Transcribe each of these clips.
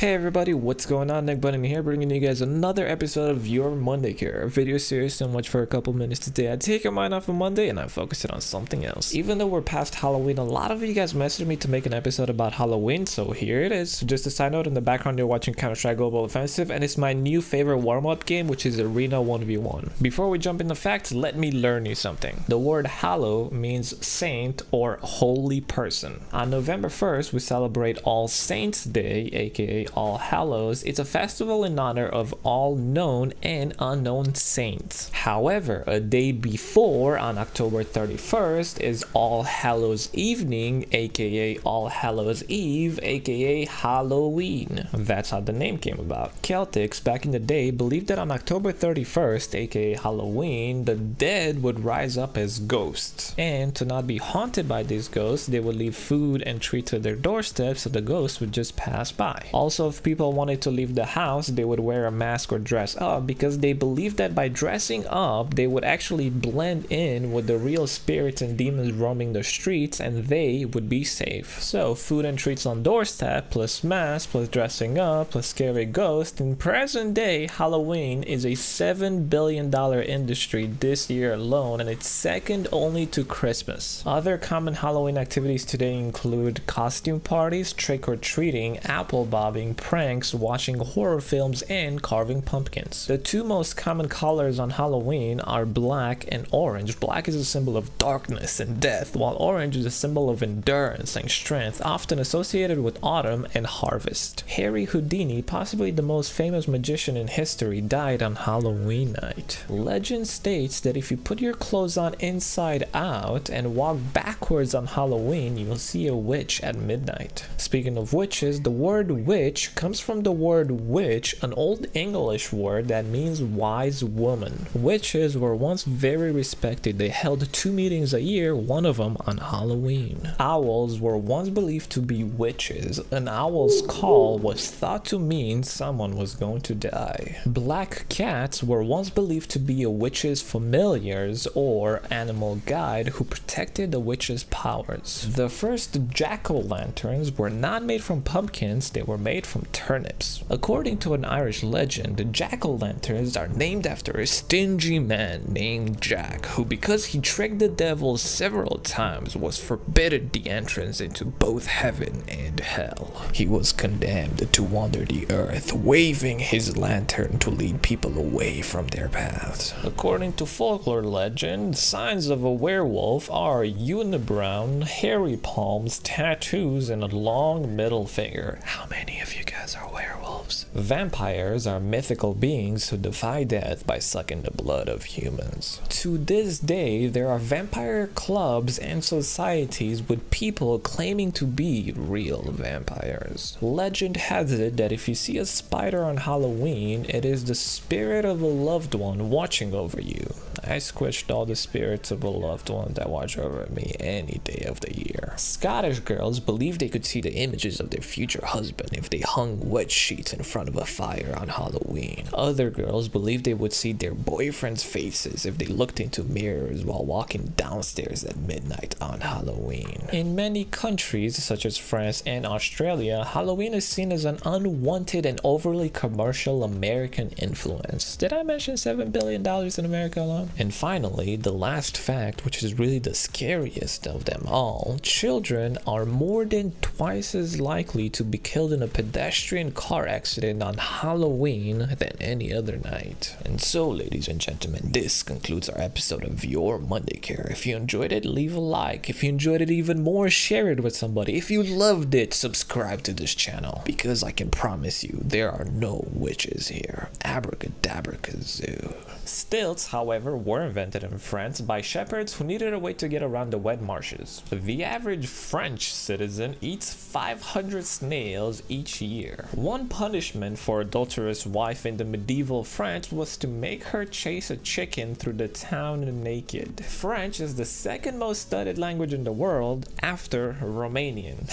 Hey everybody, what's going on? Nick Bunyun here, bringing you guys another episode of Your Monday Care, a video series so much for a couple minutes today. I take your mind off of Monday and I focus it on something else. Even though we're past Halloween, a lot of you guys messaged me to make an episode about Halloween, so here it is. Just a side note, in the background you're watching Counter-Strike Global Offensive, and it's my new favorite warm-up game, which is Arena 1v1. Before we jump into facts, let me learn you something. The word hallow means saint or holy person. On November 1st, we celebrate All Saints Day, aka All Hallows. It's a festival in honor of all known and unknown saints. However, a day before, on October 31st, is All Hallows Evening, aka All Hallows Eve, aka Halloween. That's how the name came about. Celtics back in the day believed that on October 31st, aka Halloween, the dead would rise up as ghosts. And to not be haunted by these ghosts, they would leave food and treats at their doorstep so the ghosts would just pass by. Also, if people wanted to leave the house, they would wear a mask or dress up because they believed that by dressing up, they would actually blend in with the real spirits and demons roaming the streets and they would be safe. So, food and treats on doorstep, plus mask, plus dressing up, plus scary ghost. In present day, Halloween is a $7 billion industry this year alone, and it's second only to Christmas. Other common Halloween activities today include costume parties, trick-or-treating, apple bobbing, pranks, watching horror films, and carving pumpkins. The two most common colors on Halloween are black and orange. Black is a symbol of darkness and death, while orange is a symbol of endurance and strength, often associated with autumn and harvest. Harry Houdini, possibly the most famous magician in history, died on Halloween night. Legend states that if you put your clothes on inside out and walk backwards on Halloween, you'll see a witch at midnight. Speaking of witches, the word witch comes from the word witch, an old English word that means wise woman. Witches were once very respected. They held 2 meetings a year, one of them on Halloween. Owls were once believed to be witches. An owl's call was thought to mean someone was going to die. Black cats were once believed to be a witch's familiars or animal guide who protected the witch's powers. The first jack-o'-lanterns were not made from pumpkins, they were made from turnips. According to an Irish legend, the jack-o'-lanterns are named after a stingy man named Jack, who, because he tricked the devil several times, was forbidden the entrance into both heaven and hell. He was condemned to wander the earth, waving his lantern to lead people away from their paths. According to folklore legend, signs of a werewolf are unibrow, hairy palms, tattoos, and a long middle finger. How many of you guys are werewolves? Vampires are mythical beings who defy death by sucking the blood of humans. To this day, there are vampire clubs and societies with people claiming to be real vampires. Legend has it that if you see a spider on Halloween, it is the spirit of a loved one watching over you. I squished all the spirits of a loved one that watch over me any day of the year. Scottish girls believe they could see the images of their future husband if they hung wet sheets in front of a fire on Halloween. Other girls believe they would see their boyfriend's faces if they looked into mirrors while walking downstairs at midnight on Halloween. In many countries, such as France and Australia, Halloween is seen as an unwanted and overly commercial American influence. Did I mention $7 billion in America alone? And finally, the last fact, which is really the scariest of them all, children are more than twice as likely to be killed in a pedestrian car accident on Halloween than any other night. And so, ladies and gentlemen, this concludes our episode of Your Monday Care. If you enjoyed it, leave a like. If you enjoyed it even more, share it with somebody. If you loved it, subscribe to this channel, because I can promise you there are no witches here. Abracadabra kazoo. Stilts, however, were invented in France by shepherds who needed a way to get around the wet marshes. The average French citizen eats 500 snails each year. One punishment for adulterous wife in the medieval France was to make her chase a chicken through the town naked. French is the second most studied language in the world after Romanian.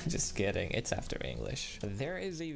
Just kidding, it's after English. There is a